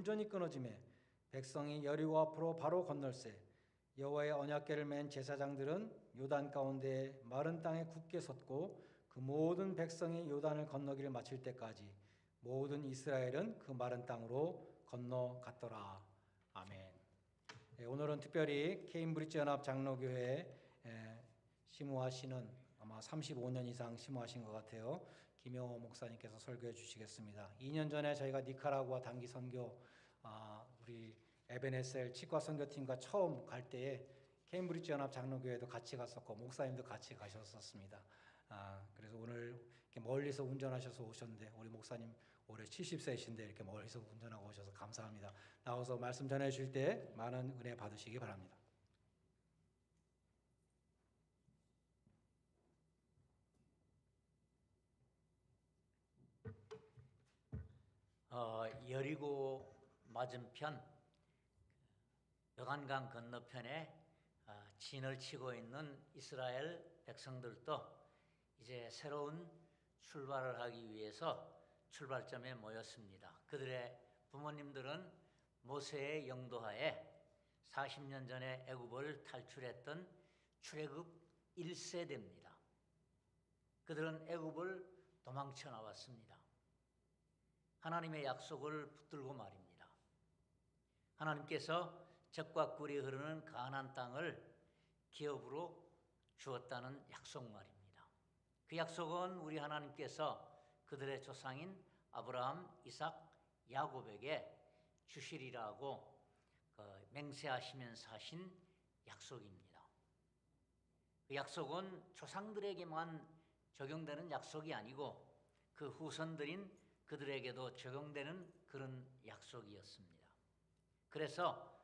온전히 끊어지매 백성이 여리고 앞으로 바로 건널세 여호와의 언약궤를 맨 제사장들은 요단 가운데 마른 땅에 굳게 섰고 그 모든 백성이 요단을 건너기를 마칠 때까지 모든 이스라엘은 그 마른 땅으로 건너갔더라. 아멘. 오늘은 특별히 케임브리지 연합 장로교회에 심우하시는 아마 35년 이상 심우하신 것 같아요. 김영호 목사님께서 설교해 주시겠습니다. 2년 전에 저희가 니카라구아 단기 선교 우리 에베네셀 치과 선교팀과 처음 갈 때에 케임브리지 연합 장로교회도 같이 갔었고 목사님도 같이 가셨었습니다. 그래서 오늘 이렇게 멀리서 운전하셔서 오셨는데 우리 목사님 올해 70세이신데 이렇게 멀리서 운전하고 오셔서 감사합니다. 나와서 말씀 전해 주실 때 많은 은혜 받으시기 바랍니다. 여리고 맞은편 요단강 건너편에 진을 치고 있는 이스라엘 백성들도 이제 새로운 출발을 하기 위해서 출발점에 모였습니다. 그들의 부모님들은 모세의 영도하에 40년 전에 애굽을 탈출했던 출애굽 1세대입니다. 그들은 애굽을 도망쳐 나왔습니다. 하나님의 약속을 붙들고 말입니다. 하나님께서 젖과 꿀이 흐르는 가나안 땅을 기업으로 주었다는 약속 말입니다. 그 약속은 우리 하나님께서 그들의 조상인 아브라함, 이삭, 야곱에게 주시리라고 맹세하시면서 하신 약속입니다. 그 약속은 조상들에게만 적용되는 약속이 아니고 그 후손들인 그들에게도 적용되는 그런 약속이었습니다. 그래서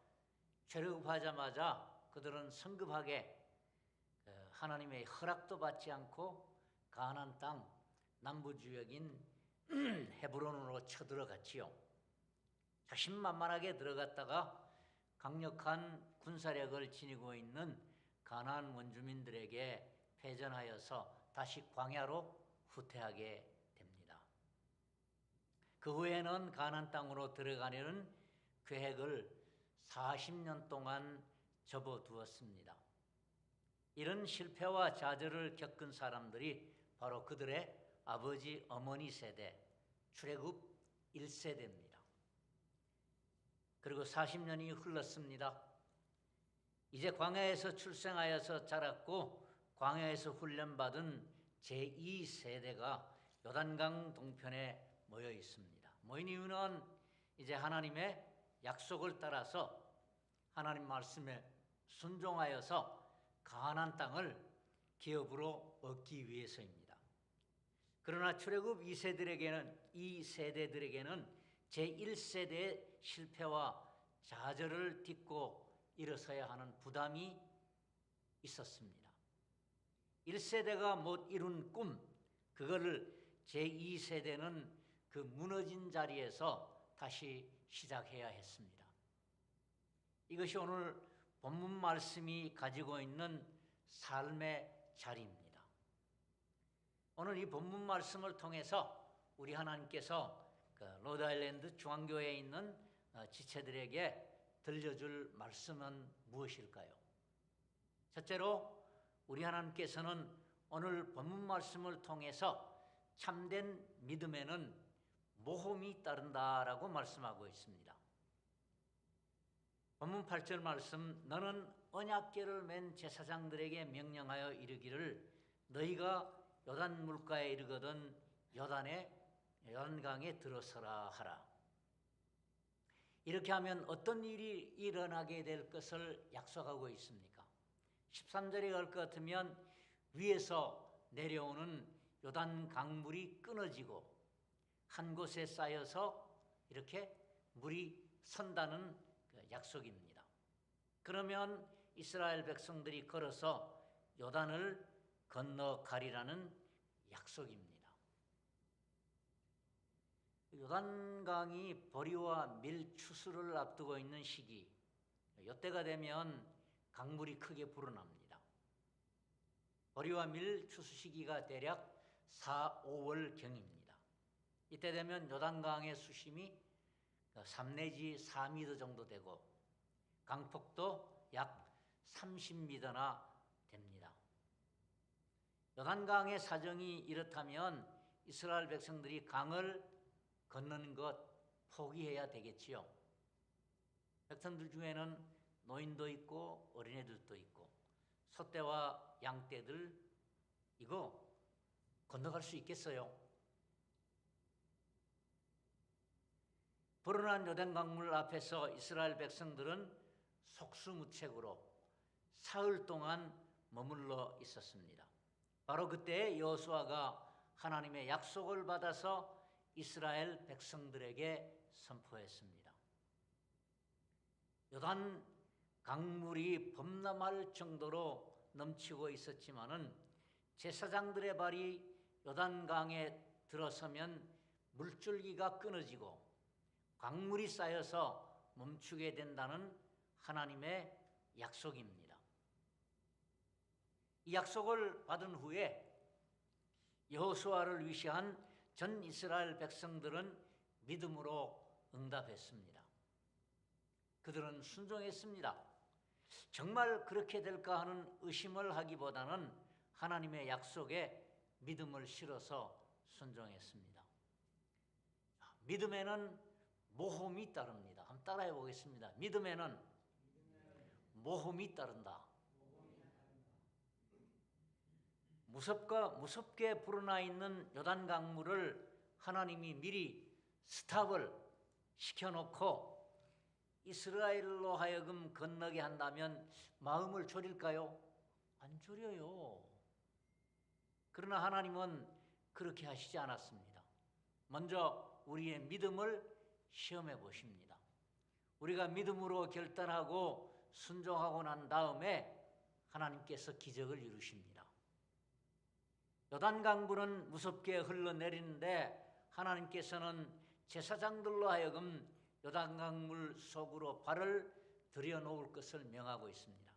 출애굽하자마자 그들은 성급하게 하나님의 허락도 받지 않고 가나안 땅 남부지역인 헤브론으로 쳐들어갔지요. 자신만만하게 들어갔다가 강력한 군사력을 지니고 있는 가나안 원주민들에게 패전하여서 다시 광야로 후퇴하게 됩니다. 그 후에는 가나안 땅으로 들어가려는 계획을 40년 동안 접어두었습니다. 이런 실패와 좌절을 겪은 사람들이 바로 그들의 아버지, 어머니 세대, 출애굽 1세대입니다. 그리고 40년이 흘렀습니다. 이제 광야에서 출생하여서 자랐고 광야에서 훈련받은 제2세대가 요단강 동편에 모여 있습니다. 모인 이유는 이제 하나님의 약속을 따라서 하나님 말씀에 순종하여서 가나안 땅을 기업으로 얻기 위해서입니다. 그러나 출애굽 2세대들에게는 제1세대의 실패와 좌절을 딛고 일어서야 하는 부담이 있었습니다. 1세대가 못 이룬 꿈, 그거를 제2세대는 그 무너진 자리에서 다시 시작해야 했습니다. 이것이 오늘 본문 말씀이 가지고 있는 삶의 자리입니다. 오늘 이 본문 말씀을 통해서 우리 하나님께서 로드아일랜드 중앙교회에 있는 지체들에게 들려줄 말씀은 무엇일까요? 첫째로 우리 하나님께서는 오늘 본문 말씀을 통해서 참된 믿음에는 모험이 따른다라고 말씀하고 있습니다. 본문 8절 말씀, 너는 언약궤를 맨 제사장들에게 명령하여 이르기를 너희가 요단 물가에 이르거든 요단강에 들어서라 하라. 이렇게 하면 어떤 일이 일어나게 될 것을 약속하고 있습니까? 13절에 갈 것 같으면 위에서 내려오는 요단 강물이 끊어지고 한 곳에 쌓여서 이렇게 물이 선다는 약속입니다. 그러면 이스라엘 백성들이 걸어서 요단을 건너가리라는 약속입니다. 요단강이 보리와 밀 추수를 앞두고 있는 시기, 이때가 되면 강물이 크게 불어납니다. 보리와 밀 추수 시기가 대략 4, 5월경입니다. 이때 되면 요단강의 수심이 3 내지 4m 정도 되고 강폭도 약 30m나 됩니다. 요단강의 사정이 이렇다면 이스라엘 백성들이 강을 건너는 것 포기해야 되겠지요. 백성들 중에는 노인도 있고 어린애들도 있고 소떼와 양떼들 이거 건너갈 수 있겠어요? 불어난 요단강물 앞에서 이스라엘 백성들은 속수무책으로 사흘 동안 머물러 있었습니다. 바로 그때 여호수아가 하나님의 약속을 받아서 이스라엘 백성들에게 선포했습니다. 요단 강물이 범람할 정도로 넘치고 있었지만은 제사장들의 발이 요단강에 들어서면 물줄기가 끊어지고 강물이 쌓여서 멈추게 된다는 하나님의 약속입니다. 이 약속을 받은 후에 여호수아를 위시한 전 이스라엘 백성들은 믿음으로 응답했습니다. 그들은 순종했습니다. 정말 그렇게 될까 하는 의심을 하기보다는 하나님의 약속에 믿음을 실어서 순종했습니다. 믿음에는 모험이 따릅니다. 한번 따라해 보겠습니다. 믿음에는 모험이 따른다. 무섭게 불어나 있는 요단 강물을 하나님이 미리 스탑을 시켜놓고 이스라엘로 하여금 건너게 한다면 마음을 졸일까요? 안 졸여요. 그러나 하나님은 그렇게 하시지 않았습니다. 먼저 우리의 믿음을 시험해 보십니다. 우리가 믿음으로 결단하고 순종하고 난 다음에 하나님께서 기적을 이루십니다. 요단강물은 무섭게 흘러내리는데 하나님께서는 제사장들로 하여금 요단강물 속으로 발을 들여놓을 것을 명하고 있습니다.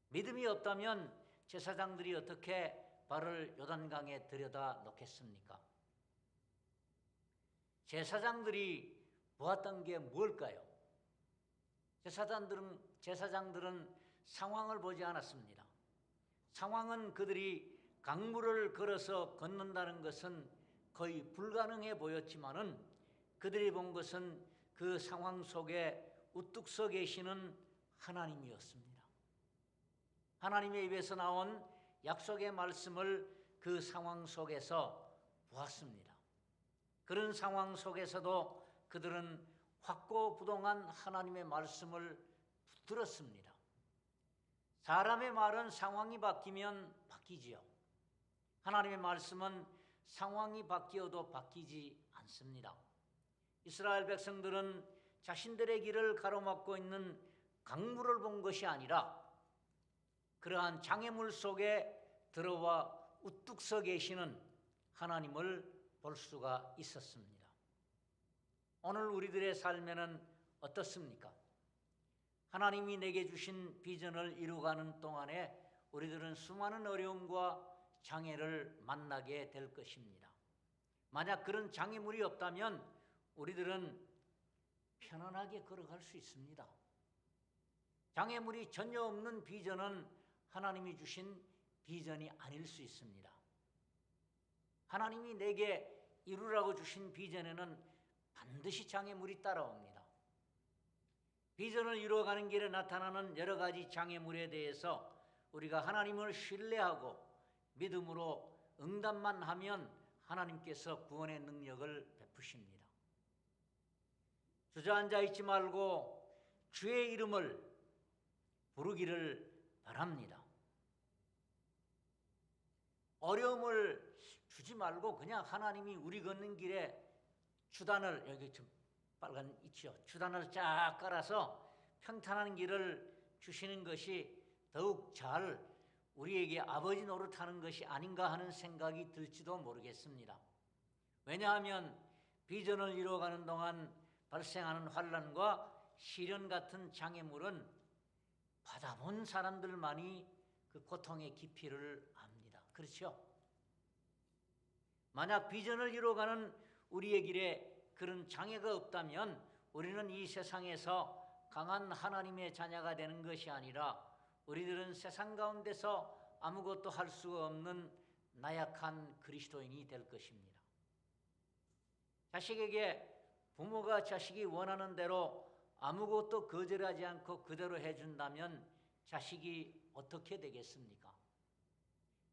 믿음이 없다면 제사장들이 어떻게 발을 요단강에 들여다 놓겠습니까? 제사장들이 보았던 게 뭘까요? 제사장들은 상황을 보지 않았습니다. 상황은 그들이 강물을 걸어서 건넌다는 것은 거의 불가능해 보였지만은 그들이 본 것은 그 상황 속에 우뚝 서 계시는 하나님이었습니다. 하나님의 입에서 나온 약속의 말씀을 그 상황 속에서 보았습니다. 그런 상황 속에서도 그들은 확고부동한 하나님의 말씀을 붙들었습니다. 사람의 말은 상황이 바뀌면 바뀌지요. 하나님의 말씀은 상황이 바뀌어도 바뀌지 않습니다. 이스라엘 백성들은 자신들의 길을 가로막고 있는 강물을 본 것이 아니라 그러한 장애물 속에 들어와 우뚝 서 계시는 하나님을 볼 수가 있었습니다. 오늘 우리들의 삶에는 어떻습니까? 하나님이 내게 주신 비전을 이루어가는 동안에 우리들은 수많은 어려움과 장애를 만나게 될 것입니다. 만약 그런 장애물이 없다면 우리들은 편안하게 걸어갈 수 있습니다. 장애물이 전혀 없는 비전은 하나님이 주신 비전이 아닐 수 있습니다. 하나님이 내게 이루라고 주신 비전에는 반드시 장애물이 따라옵니다. 비전을 이루어가는 길에 나타나는 여러 가지 장애물에 대해서 우리가 하나님을 신뢰하고 믿음으로 응답만 하면 하나님께서 구원의 능력을 베푸십니다. 주저앉아 있지 말고 주의 이름을 부르기를 바랍니다. 어려움을 주지 말고 그냥 하나님이 우리 걷는 길에 주단을, 여기 좀 빨간 있죠, 주단을 쫙 깔아서 평탄한 길을 주시는 것이 더욱 잘 우리에게 아버지 노릇하는 것이 아닌가 하는 생각이 들지도 모르겠습니다. 왜냐하면 비전을 이루어가는 동안 발생하는 환난과 시련 같은 장애물은 받아본 사람들만이 그 고통의 깊이를 압니다. 그렇죠? 만약 비전을 이루어가는 우리의 길에 그런 장애가 없다면 우리는 이 세상에서 강한 하나님의 자녀가 되는 것이 아니라 우리들은 세상 가운데서 아무것도 할 수 없는 나약한 그리스도인이 될 것입니다. 자식에게 부모가 자식이 원하는 대로 아무것도 거절하지 않고 그대로 해준다면 자식이 어떻게 되겠습니까?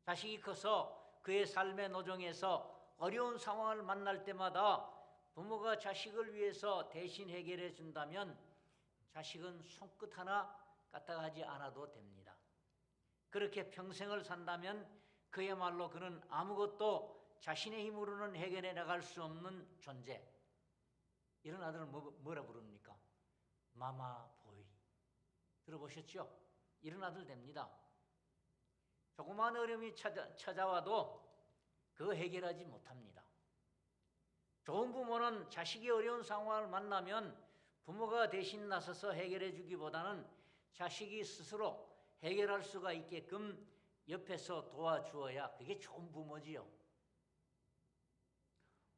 자식이 커서 그의 삶의 노정에서 어려운 상황을 만날 때마다 부모가 자식을 위해서 대신 해결해 준다면 자식은 손끝 하나 까딱하지 않아도 됩니다. 그렇게 평생을 산다면 그야말로 그는 아무것도 자신의 힘으로는 해결해 나갈 수 없는 존재. 이런 아들을 뭐라 부릅니까? 마마보이. 들어보셨죠? 이런 아들 됩니다. 조그마한 어려움이 찾아와도 그거 해결하지 못합니다. 좋은 부모는 자식이 어려운 상황을 만나면 부모가 대신 나서서 해결해 주기보다는 자식이 스스로 해결할 수가 있게끔 옆에서 도와주어야 그게 좋은 부모지요.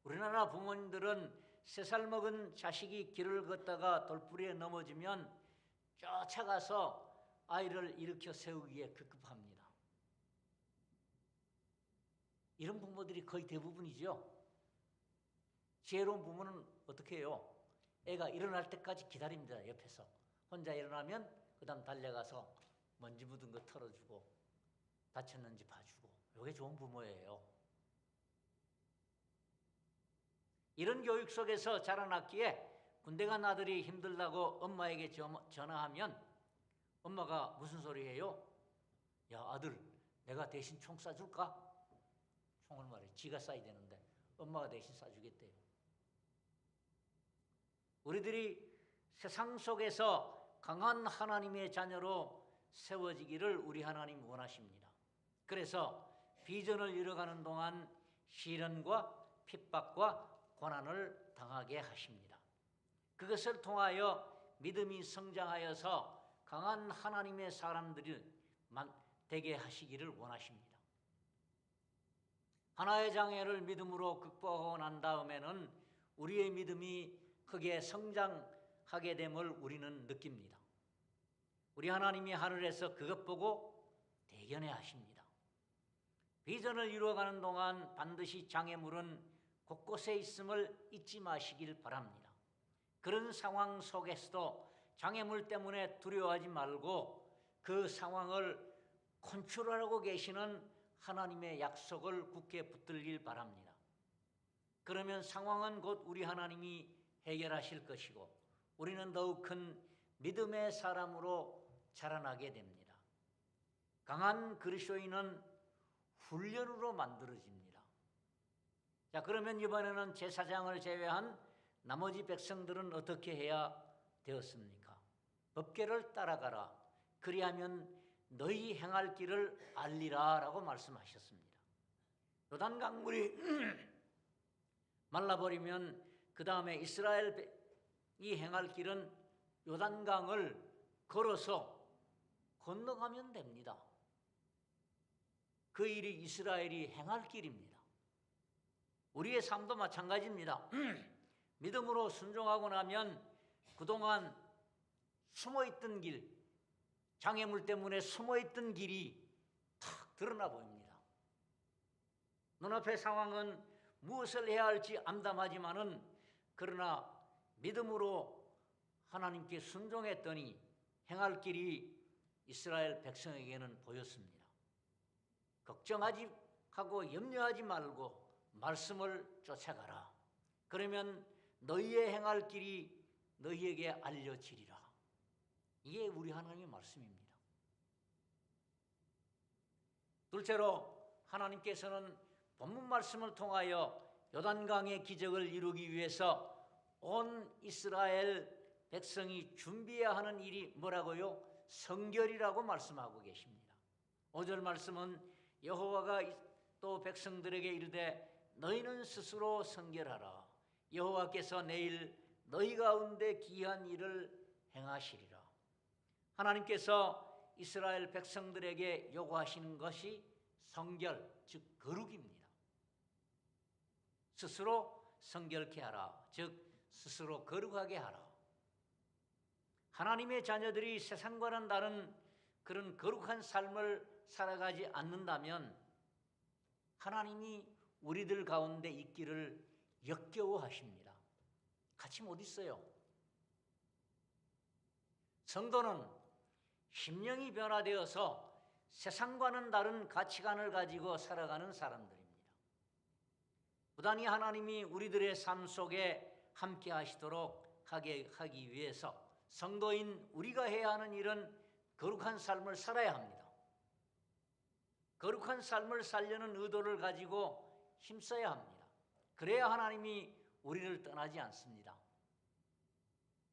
우리나라 부모님들은 3살 먹은 자식이 길을 걷다가 돌부리에 넘어지면 쫓아가서 아이를 일으켜 세우기에 급급합니다. 이런 부모들이 거의 대부분이죠. 지혜로운 부모는 어떻게 해요? 애가 일어날 때까지 기다립니다. 옆에서. 혼자 일어나면 그 다음 달려가서 먼지 묻은 거 털어주고 다쳤는지 봐주고. 이게 좋은 부모예요. 이런 교육 속에서 자라났기에 군대 간 아들이 힘들다고 엄마에게 전화하면 엄마가 무슨 소리 해요? 야, 아들, 내가 대신 총 쏴줄까? 총을 말해. 지가 쏴야 되는데 엄마가 대신 쏴주겠대요. 우리들이 세상 속에서 강한 하나님의 자녀로 세워지기를 우리 하나님 원하십니다. 그래서 비전을 이뤄가는 동안 시련과 핍박과 고난을 당하게 하십니다. 그것을 통하여 믿음이 성장하여서 강한 하나님의 사람들이 되게 하시기를 원하십니다. 하나의 장애를 믿음으로 극복하고 난 다음에는 우리의 믿음이 크게 성장하게 됨을 우리는 느낍니다. 우리 하나님이 하늘에서 그것 보고 대견해 하십니다. 비전을 이루어가는 동안 반드시 장애물은 곳곳에 있음을 잊지 마시길 바랍니다. 그런 상황 속에서도 장애물 때문에 두려워하지 말고 그 상황을 컨트롤하고 계시는 하나님의 약속을 굳게 붙들길 바랍니다. 그러면 상황은 곧 우리 하나님이 해결하실 것이고 우리는 더욱 큰 믿음의 사람으로 자라나게 됩니다. 강한 그리스도인은 훈련으로 만들어집니다. 자, 그러면 이번에는 제사장을 제외한 나머지 백성들은 어떻게 해야 되었습니까? 법궤를 따라가라. 그리하면 너희 행할 길을 알리라 라고 말씀하셨습니다. 요단 강물이 말라버리면 그 다음에 이스라엘이 행할 길은 요단강을 걸어서 건너가면 됩니다. 그 일이 이스라엘이 행할 길입니다. 우리의 삶도 마찬가지입니다. 믿음으로 순종하고 나면 그동안 숨어있던 길, 장애물 때문에 숨어있던 길이 탁 드러나 보입니다. 눈앞의 상황은 무엇을 해야 할지 암담하지만은 그러나 믿음으로 하나님께 순종했더니 행할 길이 이스라엘 백성에게는 보였습니다. 걱정하지 하고 염려하지 말고 말씀을 쫓아가라. 그러면 너희의 행할 길이 너희에게 알려지리라. 이게 우리 하나님의 말씀입니다. 둘째로 하나님께서는 본문 말씀을 통하여 요단강의 기적을 이루기 위해서 온 이스라엘 백성이 준비해야 하는 일이 뭐라고요? 성결이라고 말씀하고 계십니다. 5절 말씀은 여호와가 또 백성들에게 이르되 너희는 스스로 성결하라. 여호와께서 내일 너희 가운데 기이한 일을 행하시리라. 하나님께서 이스라엘 백성들에게 요구하시는 것이 성결, 즉 거룩입니다. 스스로 성결케 하라. 즉 스스로 거룩하게 하라. 하나님의 자녀들이 세상과는 다른 그런 거룩한 삶을 살아가지 않는다면 하나님이 우리들 가운데 있기를 역겨워하십니다. 같이 못 있어요. 성도는 심령이 변화되어서 세상과는 다른 가치관을 가지고 살아가는 사람들입니다. 부단히 하나님이 우리들의 삶 속에 함께 하시도록 하기 위해서 성도인 우리가 해야 하는 일은 거룩한 삶을 살아야 합니다. 거룩한 삶을 살려는 의도를 가지고 힘써야 합니다. 그래야 하나님이 우리를 떠나지 않습니다.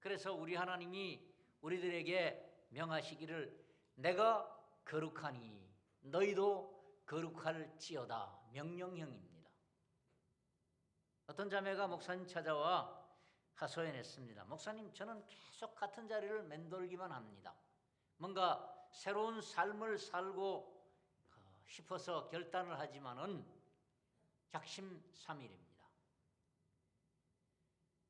그래서 우리 하나님이 우리들에게 명하시기를 내가 거룩하니 너희도 거룩할지어다 명령형입니다. 어떤 자매가 목사님 찾아와 하소연했습니다. 목사님, 저는 계속 같은 자리를 맴돌기만 합니다. 뭔가 새로운 삶을 살고 싶어서 결단을 하지만은 작심삼일입니다.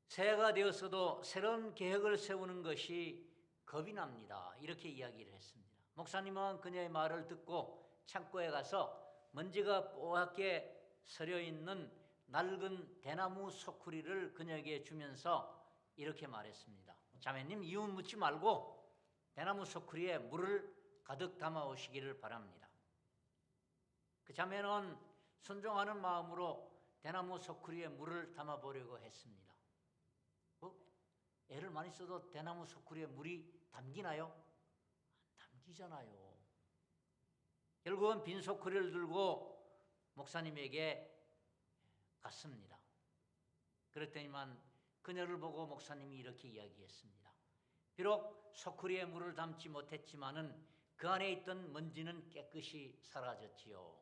새해가 되었어도 새로운 계획을 세우는 것이 겁이 납니다. 이렇게 이야기를 했습니다. 목사님은 그녀의 말을 듣고 창고에 가서 먼지가 뽀얗게 서려 있는 낡은 대나무 소쿠리를 그녀에게 주면서 이렇게 말했습니다. 자매님, 이유 묻지 말고 대나무 소쿠리에 물을 가득 담아 오시기를 바랍니다. 그 자매는 순종하는 마음으로 대나무 소쿠리에 물을 담아 보려고 했습니다. 애를 많이 써도 대나무 소쿠리에 물이 담기나요? 안 담기잖아요. 결국은 빈 소쿠리를 들고 목사님에게 갔습니다. 그랬더니만 그녀를 보고 목사님이 이렇게 이야기했습니다. 비록 소쿠리에 물을 담지 못했지만은 그 안에 있던 먼지는 깨끗이 사라졌지요.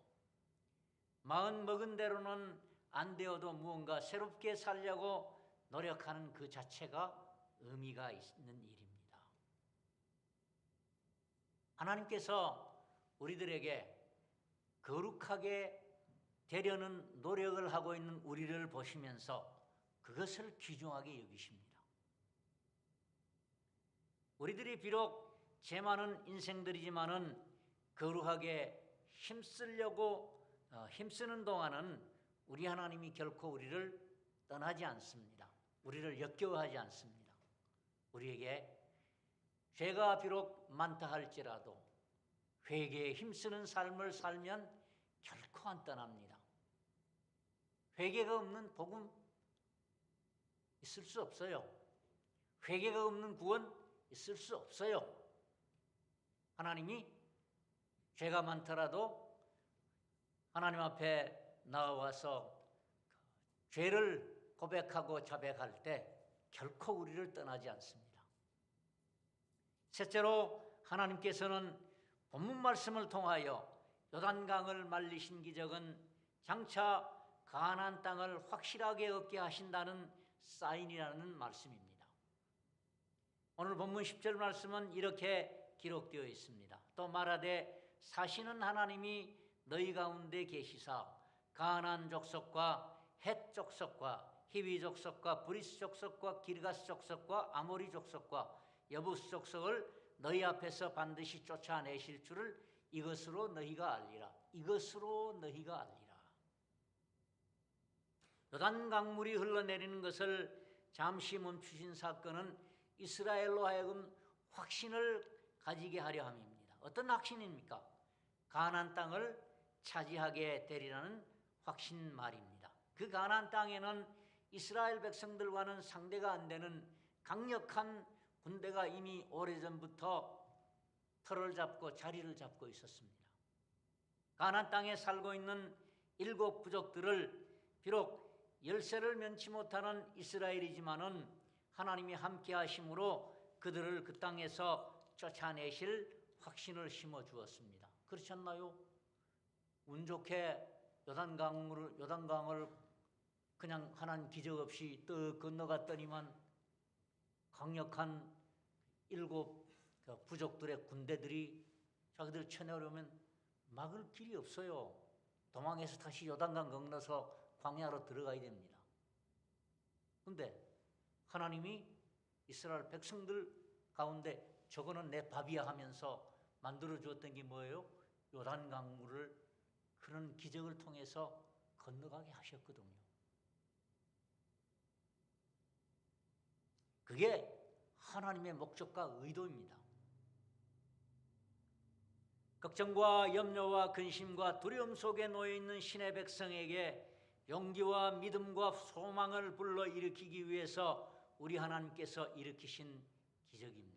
마음 먹은 대로는 안 되어도 무언가 새롭게 살려고 노력하는 그 자체가 의미가 있는 일입니다. 하나님께서 우리들에게 거룩하게 되려는 노력을 하고 있는 우리를 보시면서 그것을 귀중하게 여기십니다. 우리들이 비록 죄 많은 인생들이지만은 거룩하게 힘쓰는 동안은 우리 하나님이 결코 우리를 떠나지 않습니다. 우리를 역겨워하지 않습니다. 우리에게 죄가 비록 많다 할지라도 회개에 힘쓰는 삶을 살면 결코 안 떠납니다. 회개가 없는 복음 있을 수 없어요. 회개가 없는 구원 있을 수 없어요. 하나님이 죄가 많더라도 하나님 앞에 나와서 죄를 고백하고 자백할 때 결코 우리를 떠나지 않습니다. 셋째로 하나님께서는 본문 말씀을 통하여 요단강을 말리신 기적은 장차 가나안 땅을 확실하게 얻게 하신다는 사인이라는 말씀입니다. 오늘 본문 10절 말씀은 이렇게 기록되어 있습니다. 또 말하되 사시는 하나님이 너희 가운데 계시사 가나안 족속과 헷 족속과 히위 족속과 브리스 족속과 기르가스 족속과 아모리 족속과 여부스 족속을 너희 앞에서 반드시 쫓아내실 줄을 이것으로 너희가 알리라. 이것으로 너희가 알리라. 요단 강물이 흘러내리는 것을 잠시 멈추신 사건은 이스라엘로 하여금 확신을 가지게 하려 함입니다. 어떤 확신입니까? 가나안 땅을 차지하게 되리라는 확신 말입니다. 그 가나안 땅에는 이스라엘 백성들과는 상대가 안 되는 강력한 군대가 이미 오래전부터 터를 잡고 자리를 잡고 있었습니다. 가나안 땅에 살고 있는 7 부족들을 비록 열세를 면치 못하는 이스라엘이지만은 하나님이 함께 하심으로 그들을 그 땅에서 쫓아내실 확신을 심어 주었습니다. 그렇지 않나요? 운 좋게 요단강을 그냥 하나님 기적 없이 떡 건너갔더니만 강력한 7 부족들의 군대들이 자기들 쳐내려면 막을 길이 없어요. 도망해서 다시 요단강 건너서 광야로 들어가야 됩니다. 그런데 하나님이 이스라엘 백성들 가운데 저거는 내 밥이야 하면서 만들어 주었던 게 뭐예요? 요단 강물을 그런 기적을 통해서 건너가게 하셨거든요. 그게 하나님의 목적과 의도입니다. 걱정과 염려와 근심과 두려움 속에 놓여 있는 신의 백성에게 용기와 믿음과 소망을 불러일으키기 위해서 우리 하나님께서 일으키신 기적입니다.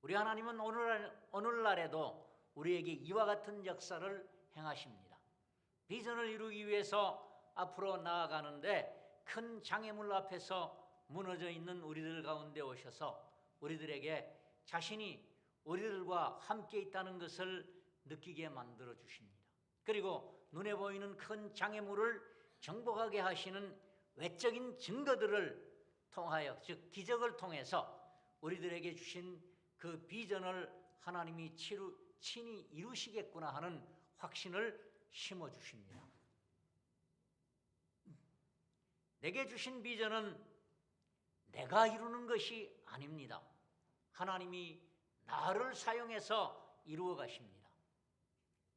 우리 하나님은 오늘날에도 우리에게 이와 같은 역사를 행하십니다. 비전을 이루기 위해서 앞으로 나아가는데 큰 장애물 앞에서 무너져 있는 우리들 가운데 오셔서 우리들에게 자신이 우리들과 함께 있다는 것을 느끼게 만들어 주십니다. 그리고 눈에 보이는 큰 장애물을 정복하게 하시는 외적인 증거들을 통하여, 즉 기적을 통해서 우리들에게 주신 그 비전을 하나님이 친히 이루시겠구나 하는 확신을 심어주십니다. 내게 주신 비전은 내가 이루는 것이 아닙니다. 하나님이 나를 사용해서 이루어 가십니다.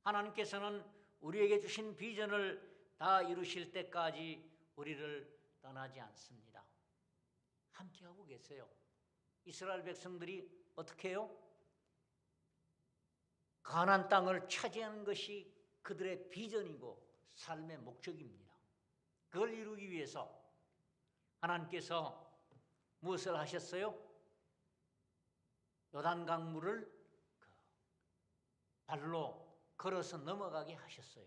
하나님께서는 우리에게 주신 비전을 다 이루실 때까지 우리를 떠나지 않습니다. 함께하고 계세요. 이스라엘 백성들이 어떻게 해요? 가나안 땅을 차지하는 것이 그들의 비전이고 삶의 목적입니다. 그걸 이루기 위해서 하나님께서 무엇을 하셨어요? 요단 강물을 발로 걸어서 넘어가게 하셨어요.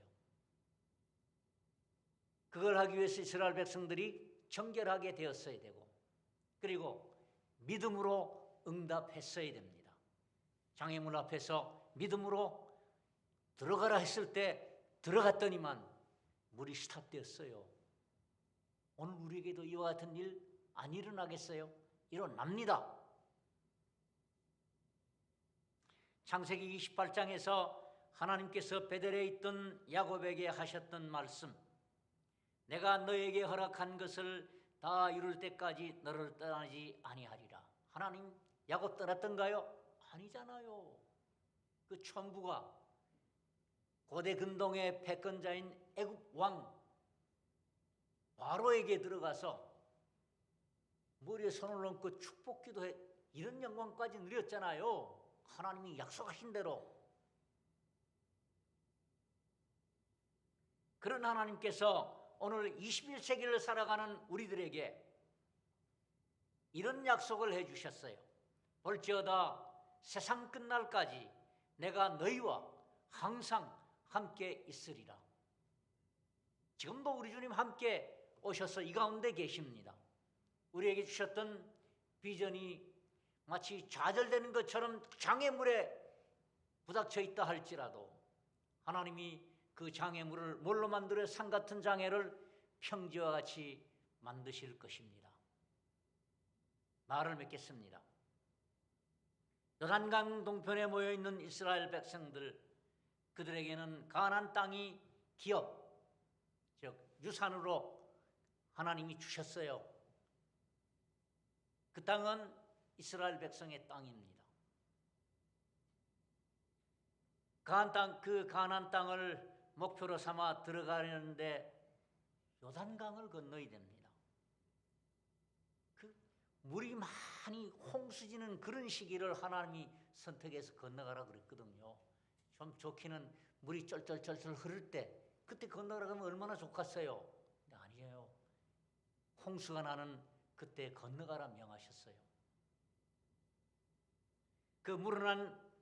그걸 하기 위해서 이스라엘 백성들이 정결하게 되었어야 되고, 그리고 믿음으로 응답했어야 됩니다. 장애물 앞에서 믿음으로 들어가라 했을 때 들어갔더니만 물이 스탑되었어요. 오늘 우리에게도 이와 같은 일 안 일어나겠어요? 일어납니다. 창세기 28장에서 하나님께서 베델에 있던 야곱에게 하셨던 말씀, 내가 너에게 허락한 것을 다 이룰 때까지 너를 떠나지 아니하리라. 하나님 야곱 떠났던가요? 아니잖아요. 그 천부가 고대 근동의 패권자인 애굽 왕 바로에게 들어가서 머리에 손을 얹고 축복기도 해, 이런 영광까지 누렸잖아요. 하나님이 약속하신 대로. 그런 하나님께서 오늘 21세기를 살아가는 우리들에게 이런 약속을 해주셨어요. 볼지어다 세상 끝날까지 내가 너희와 항상 함께 있으리라. 지금도 우리 주님 함께 오셔서 이 가운데 계십니다. 우리에게 주셨던 비전이 마치 좌절되는 것처럼 장애물에 부닥쳐 있다 할지라도 하나님이 그 장애물을 뭘로 만들어 산 같은 장애를 평지와 같이 만드실 것입니다. 말을 맺겠습니다. 요단강 동편에 모여있는 이스라엘 백성들, 그들에게는 가나안 땅이 기업, 즉 유산으로 하나님이 주셨어요. 그 땅은 이스라엘 백성의 땅입니다. 그 가나안 땅을 목표로 삼아 들어가려는데 요단강을 건너야 됩니다. 그 물이 많이 홍수지는 그런 시기를 하나님이 선택해서 건너가라 그랬거든요. 좀 좋기는 물이 쩔쩔쩔쩔 흐를 때 그때 건너가라 하면 얼마나 좋겠어요. 근데 아니에요. 홍수가 나는 그때 건너가라 명하셨어요. 그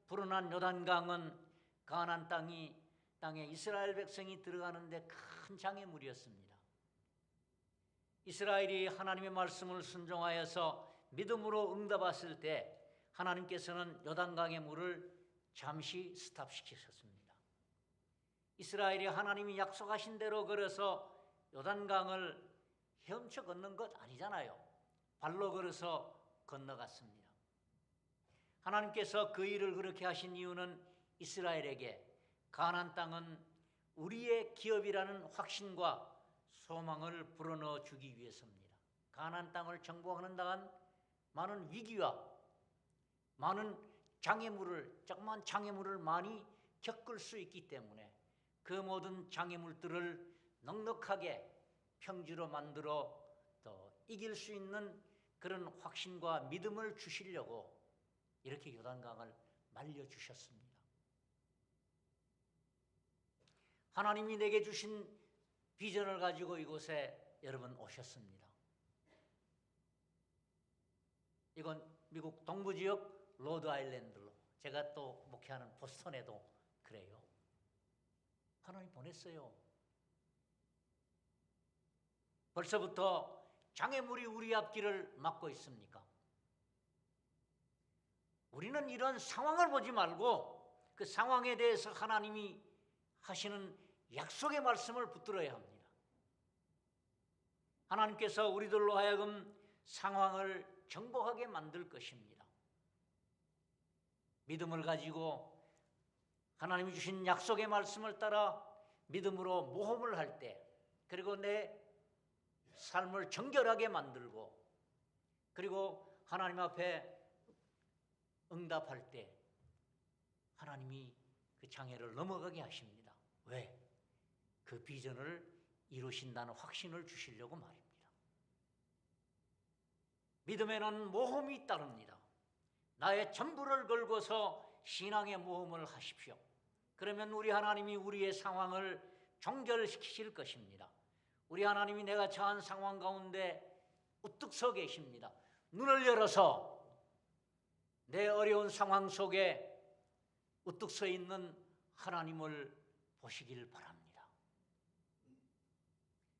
불어난 요단강은 가나안 땅에 이스라엘 백성이 들어가는데 큰 장애물이었습니다. 이스라엘이 하나님의 말씀을 순종하여서 믿음으로 응답했을 때 하나님께서는 요단강의 물을 잠시 스탑시키셨습니다. 이스라엘이 하나님이 약속하신 대로 걸어서 요단강을 헤엄쳐 건넌 것 아니잖아요. 발로 걸어서 건너갔습니다. 하나님께서 그 일을 그렇게 하신 이유는 이스라엘에게 가나안 땅은 우리의 기업이라는 확신과 소망을 불어넣어 주기 위해서입니다. 가나안 땅을 정복하는 동안 많은 위기와 많은 조그만 장애물을 많이 겪을 수 있기 때문에 그 모든 장애물들을 넉넉하게 평지로 만들어 또 이길 수 있는 그런 확신과 믿음을 주시려고 이렇게 요단강을 말려주셨습니다. 하나님이 내게 주신 비전을 가지고 이곳에 여러분 오셨습니다. 이건 미국 동부지역 로드아일랜드로, 제가 또 목회하는 보스턴에도 그래요. 하나님 보냈어요. 벌써부터 장애물이 우리 앞길을 막고 있습니까? 우리는 이런 상황을 보지 말고 그 상황에 대해서 하나님이 하시는 약속의 말씀을 붙들어야 합니다. 하나님께서 우리들로 하여금 상황을 정복하게 만들 것입니다. 믿음을 가지고 하나님이 주신 약속의 말씀을 따라 믿음으로 모험을 할 때, 그리고 내 삶을 정결하게 만들고, 그리고 하나님 앞에 응답할 때 하나님이 그 장애를 넘어가게 하십니다. 왜? 그 비전을 이루신다는 확신을 주시려고 말입니다. 믿음에는 모험이 따릅니다. 나의 전부를 걸고서 신앙의 모험을 하십시오. 그러면 우리 하나님이 우리의 상황을 종결시키실 것입니다. 우리 하나님이 내가 처한 상황 가운데 우뚝 서 계십니다. 눈을 열어서 내 어려운 상황 속에 우뚝 서 있는 하나님을 보시길 바랍니다.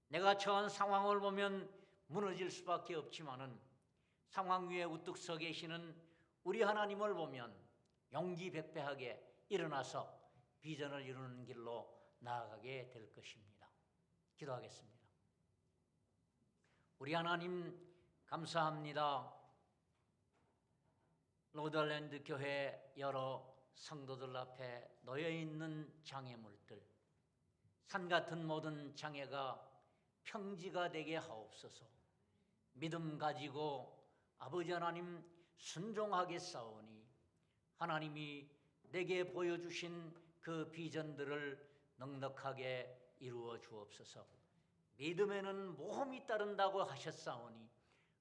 내가 처한 상황을 보면 무너질 수밖에 없지만은 상황 위에 우뚝 서 계시는 우리 하나님을 보면 용기 백배하게 일어나서 비전을 이루는 길로 나아가게 될 것입니다. 기도하겠습니다. 우리 하나님 감사합니다. 로드아일랜드 교회 여러 성도들 앞에 놓여 있는 장애물들, 산 같은 모든 장애가 평지가 되게 하옵소서. 믿음 가지고 아버지 하나님 순종하게 싸우니 하나님이 내게 보여주신 그 비전들을 넉넉하게 이루어 주옵소서. 믿음에는 모험이 따른다고 하셨사오니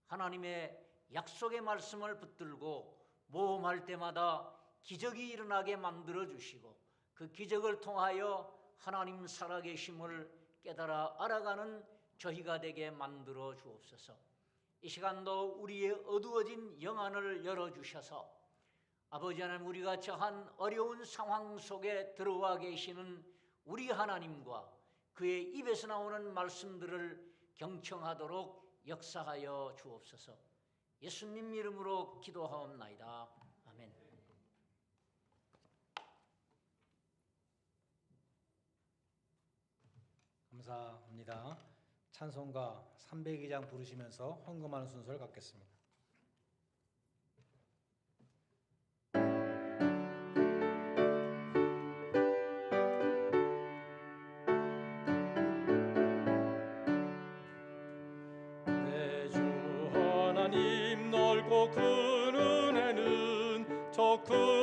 하나님의 약속의 말씀을 붙들고 모험할 때마다 기적이 일어나게 만들어 주시고, 그 기적을 통하여 하나님 살아계심을 깨달아 알아가는 저희가 되게 만들어 주옵소서. 이 시간도 우리의 어두워진 영안을 열어주셔서 아버지 하나님, 우리가 처한 어려운 상황 속에 들어와 계시는 우리 하나님과 그의 입에서 나오는 말씀들을 경청하도록 역사하여 주옵소서. 예수님 이름으로 기도하옵나이다. 아멘. 감사합니다. 찬송가 302장 부르시면서 헌금하는 순서를 갖겠습니다. 내 주 하나님 넓고 큰 은혜는 저 큰